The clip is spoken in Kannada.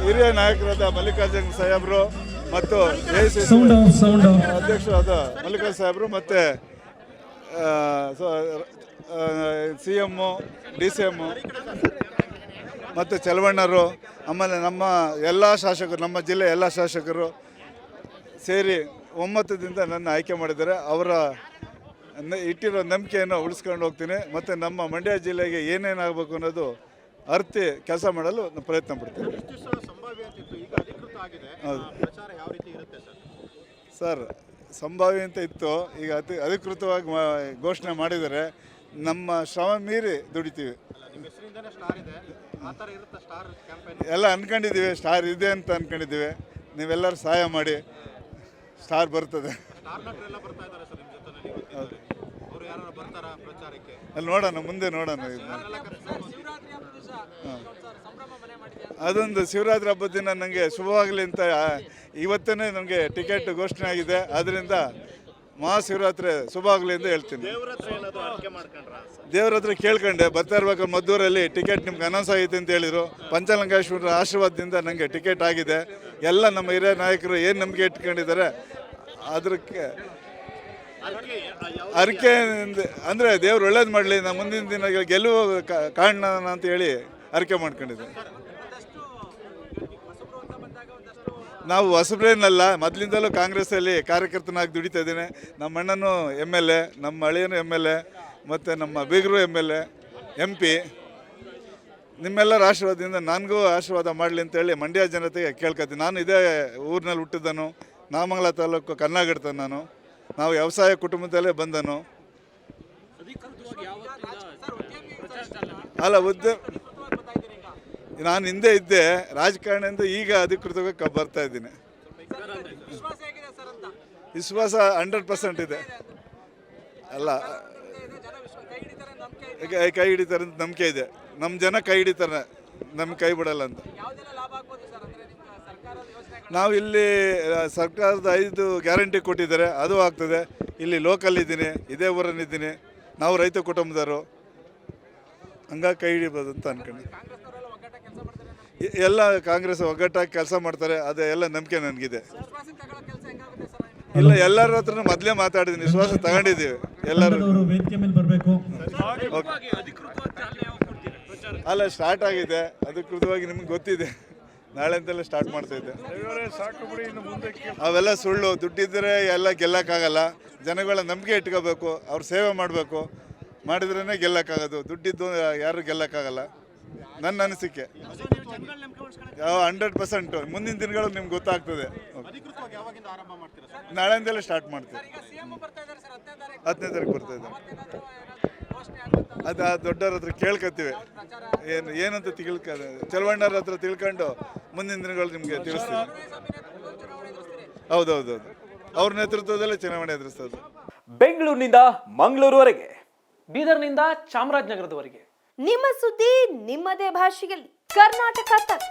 ಹಿರಿಯ ನಾಯಕರಾದ ಮಲ್ಲಿಕಾರ್ಜುನ್ ಸಾಹೇಬರು ಮತ್ತು ಅಧ್ಯಕ್ಷರಾದ ಮಲ್ಲಿಕಾರ್ಜುನ್ ಸಾಹೇಬರು ಮತ್ತು CM DCM ಮತ್ತು ಚಲವಣ್ಣರು, ಆಮೇಲೆ ನಮ್ಮ ಎಲ್ಲ ಶಾಸಕರು, ನಮ್ಮ ಜಿಲ್ಲೆ ಎಲ್ಲ ಶಾಸಕರು ಸೇರಿ ಒಮ್ಮತದಿಂದ ನನ್ನ ಆಯ್ಕೆ ಮಾಡಿದ್ದಾರೆ. ಅವರ ಇಟ್ಟಿರೋ ನಂಬಿಕೆಯನ್ನು ಉಳಿಸ್ಕೊಂಡು ಹೋಗ್ತೀನಿ ಮತ್ತು ನಮ್ಮ ಮಂಡ್ಯ ಜಿಲ್ಲೆಗೆ ಏನೇನಾಗಬೇಕು ಅನ್ನೋದು ಅರ್ತಿ ಕೆಲಸ ಮಾಡಲು ಪ್ರಯತ್ನ ಪಡ್ತೀನಿ. ಹೌದು ಸರ್, ಸಂಭಾವ್ಯ ಅಂತ ಇತ್ತು, ಈಗ ಅಧಿಕೃತವಾಗಿ ಘೋಷಣೆ ಮಾಡಿದರೆ ನಮ್ಮ ಶ್ರಮ ಮೀರಿ ದುಡಿತೀವಿ. ಎಲ್ಲ ಅಂದ್ಕೊಂಡಿದ್ದೀವಿ, ಸ್ಟಾರ್ ಇದೆ ಅಂತ ಅಂದ್ಕೊಂಡಿದ್ದೀವಿ. ನೀವೆಲ್ಲರೂ ಸಹಾಯ ಮಾಡಿ, ಸ್ಟಾರ್ ಬರ್ತದೆ. ಅಲ್ಲಿ ನೋಡೋಣ, ಮುಂದೆ ನೋಡೋಣ. ಅದೊಂದು ಶಿವರಾತ್ರಿ ಹಬ್ಬದ ದಿನ ನನಗೆ ಶುಭವಾಗಲಿ ಅಂತ ಇವತ್ತೇ ನನಗೆ ಟಿಕೆಟ್ ಘೋಷಣೆ ಆಗಿದೆ. ಆದ್ದರಿಂದ ಮಹಾಶಿವರಾತ್ರಿ ಶುಭ ಆಗಲಿ ಅಂತ ಹೇಳ್ತೀನಿ. ದೇವ್ರ ಹತ್ರ ಕೇಳ್ಕೊಂಡೆ, ಬರ್ತಾ ಇರ್ಬೇಕಾದ್ರೆ ಮದ್ದೂರಲ್ಲಿ ಟಿಕೆಟ್ ನಿಮ್ಗೆ ಅನೌನ್ಸ್ ಆಗೈತೆ ಅಂತ ಹೇಳಿದರು. ಪಂಚಲಂಗೇಶ್ವರ ಆಶೀರ್ವಾದದಿಂದ ನನಗೆ ಟಿಕೆಟ್ ಆಗಿದೆ. ಎಲ್ಲ ನಮ್ಮ ಹಿರಿಯ ನಾಯಕರು ಏನು ನಂಬಿಕೆ ಇಟ್ಕೊಂಡಿದ್ದಾರೆ ಅದಕ್ಕೆ ಅರಿಕೆ ಅಂದರೆ ದೇವ್ರು ಒಳ್ಳೇದು ಮಾಡಲಿ, ನಮ್ಮ ಮುಂದಿನ ದಿನ ಗೆಲುವು ಕಾರಣ ಅಂತ ಹೇಳಿ ಅರಿಕೆ ಮಾಡ್ಕೊಂಡಿದ್ದೆ. ನಾವು ಹೊಸಬ್ರೇನಲ್ಲ, ಮೊದಲಿಂದಲೂ ಕಾಂಗ್ರೆಸ್ಸಲ್ಲಿ ಕಾರ್ಯಕರ್ತನಾಗಿ ದುಡಿತಾ ಇದ್ದೀನಿ. ನಮ್ಮ ಅಣ್ಣನೂ MLA, ನಮ್ಮ ಅಳಿಯನು MLA, ಮತ್ತು ನಮ್ಮ ಬೀಗರು MLA, MP. ನಿಮ್ಮೆಲ್ಲರ ಆಶೀರ್ವಾದದಿಂದ ನನಗೂ ಆಶೀರ್ವಾದ ಮಾಡಲಿ ಅಂತೇಳಿ ಮಂಡ್ಯ ಜನತೆಗೆ ಕೇಳ್ಕೊತೀನಿ. ನಾನು ಇದೇ ಊರಿನಲ್ಲಿ ಹುಟ್ಟಿದನು, ನಾಮಂಗಲ ತಾಲೂಕು ಕನ್ನಾಗಡ್ತ. ನಾವು ವ್ಯವಸಾಯ ಕುಟುಂಬದಲ್ಲೇ ಬಂದನು. ಅಲ್ಲ, ನಾನು ಹಿಂದೆ ಇದ್ದೆ ರಾಜಕಾರಣಿಯಿಂದ, ಈಗ ಅಧಿಕೃತವಾಗಿ ಬರ್ತಾ ಇದ್ದೀನಿ. ವಿಶ್ವಾಸ 100% ಇದೆ. ಅಲ್ಲ, ಕೈ ಹಿಡಿತಾರೆ ಅಂತ ನಂಬಿಕೆ ಇದೆ. ನಮ್ಮ ಜನ ಕೈ ಹಿಡಿತಾರೆ, ನಮ್ಗೆ ಕೈ ಬಿಡಲ್ಲ ಅಂತ. ನಾವು ಇಲ್ಲಿ ಸರ್ಕಾರದ 5 ಗ್ಯಾರಂಟಿ ಕೊಟ್ಟಿದ್ದಾರೆ, ಅದು ಆಗ್ತದೆ. ಇಲ್ಲಿ ಲೋಕಲ್ ಇದ್ದೀನಿ, ಇದೇ ಊರಲ್ಲಿದ್ದೀನಿ. ನಾವು ರೈತ ಕುಟುಂಬದವರು, ಹಂಗಾಗಿ ಕೈ ಹಿಡಿಬೋದು ಅಂತ ಅನ್ಕೊಂಡು. ಎಲ್ಲ ಕಾಂಗ್ರೆಸ್ ಒಗ್ಗಟ್ಟಾಗಿ ಕೆಲಸ ಮಾಡ್ತಾರೆ, ಅದೇ ಎಲ್ಲ ನಂಬಿಕೆ ನನಗಿದೆ. ಇಲ್ಲ, ಎಲ್ಲರ ಹತ್ರ ಮೊದಲೇ ಮಾತಾಡಿದ್ದೀನಿ, ವಿಶ್ವಾಸ ತಗೊಂಡಿದ್ದೀವಿ ಎಲ್ಲರೂ. ಅಲ್ಲ, ಸ್ಟಾರ್ಟ್ ಆಗಿದೆ ಅಧಿಕೃತವಾಗಿ, ನಿಮ್ಗೆ ಗೊತ್ತಿದೆ. ನಾಳೆಂತೆಲ್ಲ ಸ್ಟಾರ್ಟ್ ಮಾಡ್ತಾಯಿದ್ದೆ. ಅವೆಲ್ಲ ಸುಳ್ಳು. ದುಡ್ಡಿದ್ದರೆ ಎಲ್ಲ ಗೆಲ್ಲಕ್ಕಾಗಲ್ಲ. ಜನಗಳ ನಂಬಿಕೆ ಇಟ್ಕೋಬೇಕು, ಅವ್ರ ಸೇವೆ ಮಾಡಬೇಕು, ಮಾಡಿದ್ರೇ ಗೆಲ್ಲಕ್ಕಾಗೋದು. ದುಡ್ಡಿದ್ದು ಯಾರು ಗೆಲ್ಲಕ್ಕಾಗಲ್ಲ, ನನ್ನ ಅನಿಸಿಕೆ. 100% ಮುಂದಿನ ದಿನಗಳು ನಿಮ್ಗೆ ಗೊತ್ತಾಗ್ತದೆ. ನಾಳೆಯಿಂದಲೇ ಸ್ಟಾರ್ಟ್ ಮಾಡ್ತೀವಿ. 10ನೇ ತಾರೀಕು ಬರ್ತಾಯಿದೆ. ಅದು ದೊಡ್ಡವ್ರ ಹತ್ರ ಕೇಳ್ಕೊತೀವಿ, ಏನಂತ ಚಲವಣ್ಣರ ಹತ್ರ ತಿಳ್ಕೊಂಡು ಮುಂದಿನ ದಿನಗಳು ನಿಮಗೆ ತಿಳಿಸ್ತೀವಿ. ಹೌದೌದು, ಅವ್ರ ನೇತೃತ್ವದಲ್ಲೇ ಚುನಾವಣೆ ಎದುರಿಸೋದು. ಬೆಂಗಳೂರಿನಿಂದ ಮಂಗಳೂರುವರೆಗೆ, ಬೀದರ್ನಿಂದ ಚಾಮರಾಜನಗರದವರೆಗೆ ನಿಮ್ಮ ಸುದ್ದಿ ನಿಮ್ಮದೇ ಭಾಷೆಯಲ್ಲಿ. ಕರ್ನಾಟಕ ತಕ್.